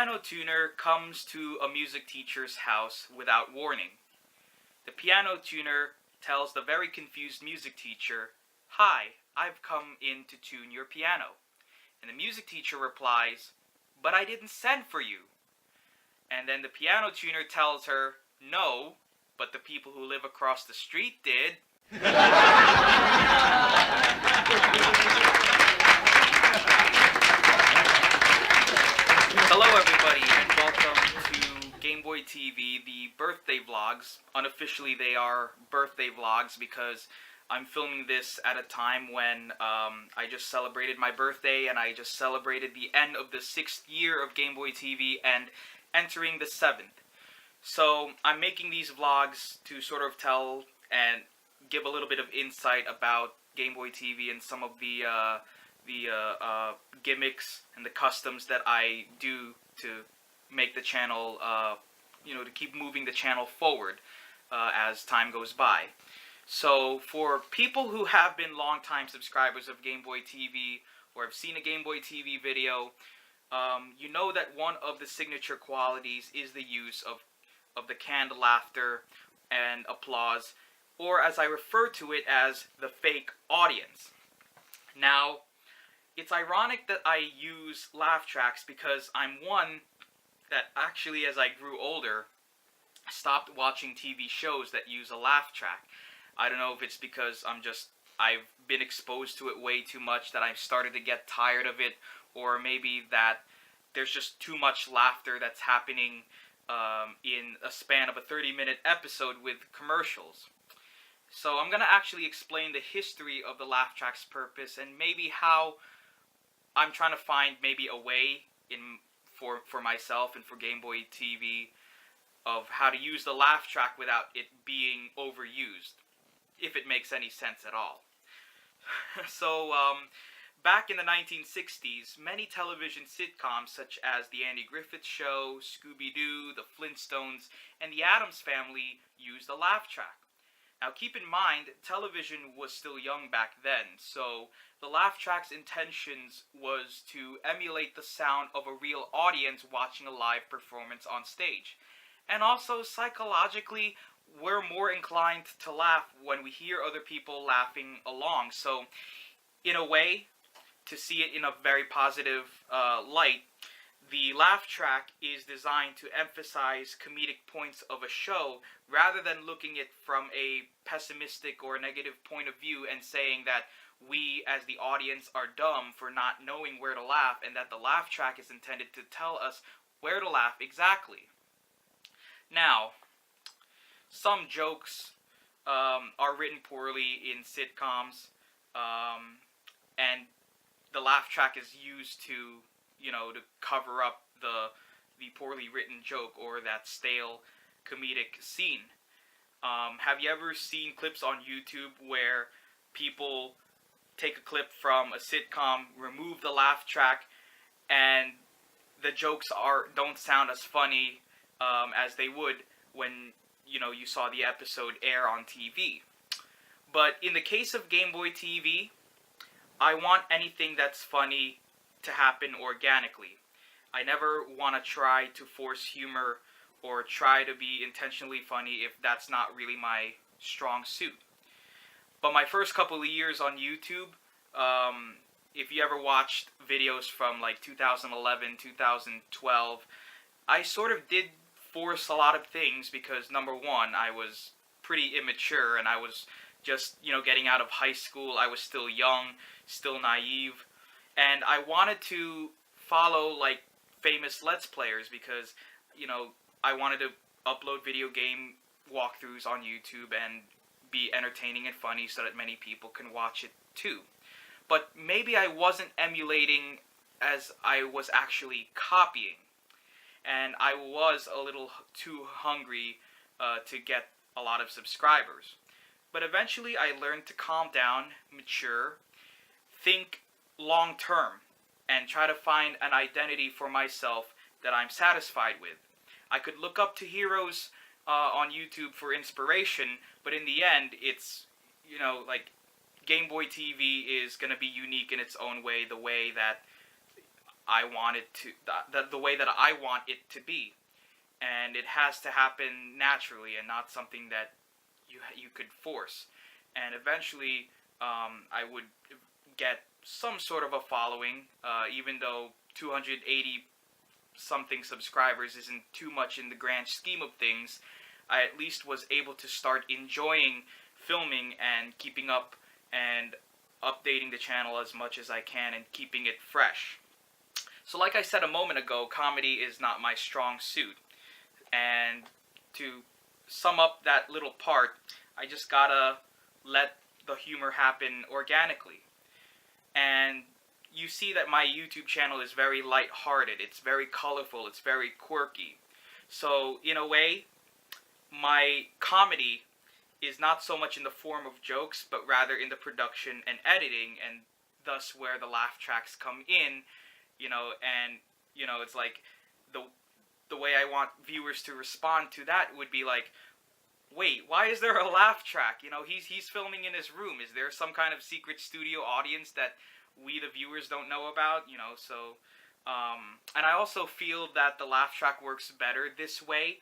piano tuner comes to a music teacher's house without warning. The piano tuner tells the very confused music teacher, "Hi, I've come in to tune your piano." And the music teacher replies, "But I didn't send for you." And then the piano tuner tells her, "No, but the people who live across the street did." Hello everybody, and welcome to Gameboy TV, the birthday vlogs. Unofficially they are birthday vlogs because I'm filming this at a time when I just celebrated my birthday, and I just celebrated the end of the 6th year of Gameboy TV and entering the 7th. So I'm making these vlogs to sort of tell and give a little bit of insight about Gameboy TV and some of the gimmicks and the customs that I do to make the channel, to keep moving the channel forward as time goes by. So for people who have been longtime subscribers of Gameboy TV or have seen a Gameboy TV video, you know that one of the signature qualities is the use of the canned laughter and applause, or as I refer to it as the fake audience. Now, it's ironic that I use laugh tracks because I'm one that actually, as I grew older, stopped watching TV shows that use a laugh track. I don't know if it's because I've been exposed to it way too much that I've started to get tired of it, or maybe that there's just too much laughter that's happening in a span of a 30-minute episode with commercials. So I'm going to actually explain the history of the laugh track's purpose and maybe how I'm trying to find maybe a way for myself and for Gameboy TV of how to use the laugh track without it being overused, if it makes any sense at all. So, back in the 1960s, many television sitcoms such as The Andy Griffith Show, Scooby-Doo, The Flintstones, and The Addams Family used a laugh track. Now keep in mind, television was still young back then, so the laugh track's intentions was to emulate the sound of a real audience watching a live performance on stage. And also, psychologically, we're more inclined to laugh when we hear other people laughing along. So, in a way, to see it in a very positive light, the laugh track is designed to emphasize comedic points of a show rather than looking at it from a pessimistic or negative point of view and saying that we as the audience are dumb for not knowing where to laugh, and that the laugh track is intended to tell us where to laugh exactly. Now, some jokes are written poorly in sitcoms, and the laugh track is used to cover up the poorly written joke or that stale comedic scene. Have you ever seen clips on YouTube where people take a clip from a sitcom, remove the laugh track, and the jokes don't sound as funny as they would when you saw the episode air on TV? But in the case of Gameboy TV, I want anything that's funny to happen organically. I never want to try to force humor or try to be intentionally funny if that's not really my strong suit. But my first couple of years on YouTube, if you ever watched videos from like 2011, 2012, I sort of did force a lot of things because, number one, I was pretty immature and I was just, getting out of high school. I was still young, still naive, and I wanted to follow like famous Let's Players because, I wanted to upload video game walkthroughs on YouTube and be entertaining and funny so that many people can watch it too. But maybe I wasn't emulating as I was actually copying, and I was a little too hungry to get a lot of subscribers. But eventually I learned to calm down, mature, think long term, and try to find an identity for myself that I'm satisfied with. I could look up to heroes on YouTube for inspiration, but in the end, it's, like, Gameboy TV is going to be unique in its own way, the way that I want it to, the way that I want it to be. And it has to happen naturally and not something that you could force. And eventually, I would get some sort of a following, even though 280 something subscribers isn't too much in the grand scheme of things. I at least was able to start enjoying filming and keeping up and updating the channel as much as I can and keeping it fresh. So like I said a moment ago, comedy is not my strong suit. And to sum up that little part, I just gotta let the humor happen organically. And you see that my YouTube channel is very lighthearted, it's very colorful, it's very quirky. So in a way, my comedy is not so much in the form of jokes, but rather in the production and editing, and thus where the laugh tracks come in, and, it's like, the way I want viewers to respond to that would be like, wait, why is there a laugh track? He's filming in his room. Is there some kind of secret studio audience that we, the viewers, don't know about? And I also feel that the laugh track works better this way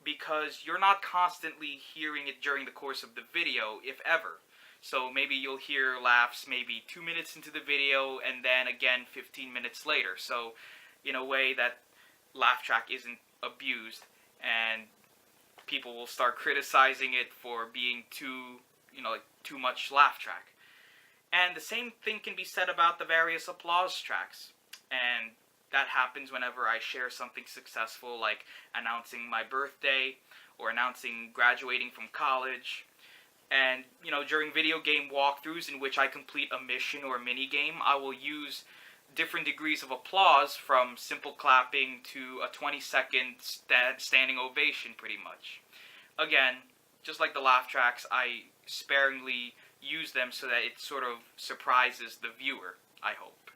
because you're not constantly hearing it during the course of the video, if ever. So maybe you'll hear laughs maybe 2 minutes into the video and then again 15 minutes later. So in a way that laugh track isn't abused and people will start criticizing it for being too much laugh track. And the same thing can be said about the various applause tracks. And that happens whenever I share something successful, like announcing my birthday or announcing graduating from college. And, during video game walkthroughs in which I complete a mission or mini game, I will use different degrees of applause, from simple clapping to a 20-second standing ovation, pretty much. Again, just like the laugh tracks, I sparingly use them so that it sort of surprises the viewer, I hope.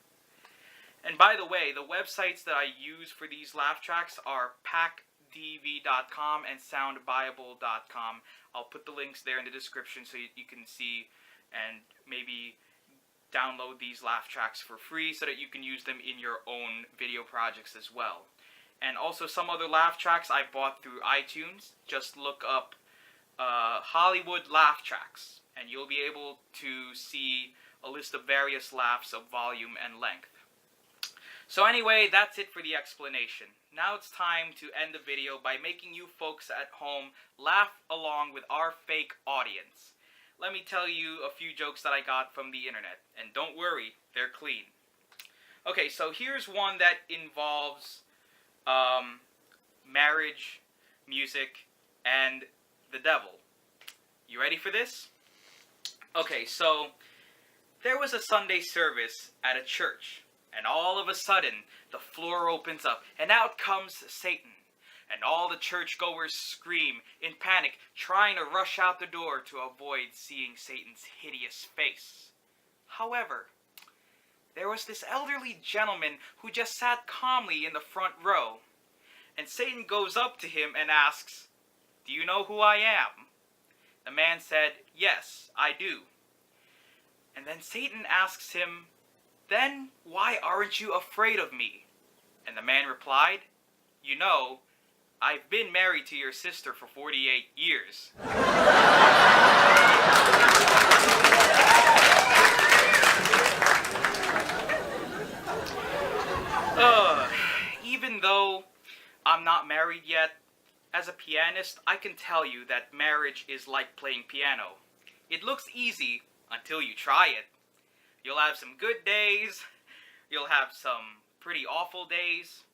And by the way, the websites that I use for these laugh tracks are packdv.com and soundbible.com. I'll put the links there in the description so you can see and maybe download these laugh tracks for free so that you can use them in your own video projects as well. And also some other laugh tracks I bought through iTunes. Just look up Hollywood laugh tracks and you'll be able to see a list of various laughs of volume and length. So anyway, that's it for the explanation. Now it's time to end the video by making you folks at home laugh along with our fake audience. Let me tell you a few jokes that I got from the internet, and don't worry, they're clean. Okay, so here's one that involves marriage, music, and the devil. You ready for this? Okay, so there was a Sunday service at a church, and all of a sudden, the floor opens up, and out comes Satan. And all the churchgoers scream in panic, trying to rush out the door to avoid seeing Satan's hideous face. However, there was this elderly gentleman who just sat calmly in the front row. And Satan goes up to him and asks, "Do you know who I am?" The man said, "Yes, I do." And then Satan asks him, "Then why aren't you afraid of me?" And the man replied, "You know, I've been married to your sister for 48 years. Even though I'm not married yet, as a pianist, I can tell you that marriage is like playing piano. It looks easy until you try it. You'll have some good days, you'll have some pretty awful days.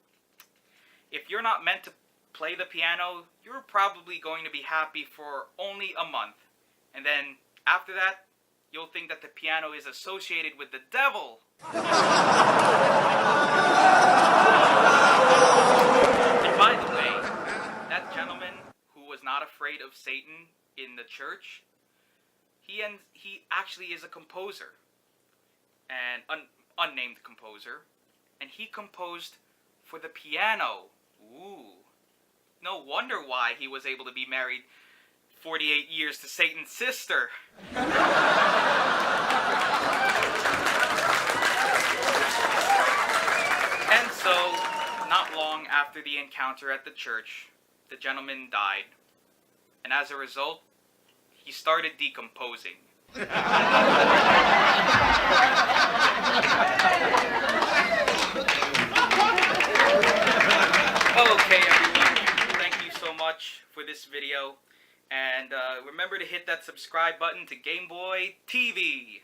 If you're not meant to play the piano, you're probably going to be happy for only a month. And then, after that, you'll think that the piano is associated with the devil. And by the way, that gentleman who was not afraid of Satan in the church, he actually is a composer. An unnamed composer. And he composed for the piano. Ooh. No wonder why he was able to be married 48 years to Satan's sister. Not long after the encounter at the church, the gentleman died. And as a result, he started decomposing. Okay, everyone. Thank you so much for this video. And remember to hit that subscribe button to Game Boy TV.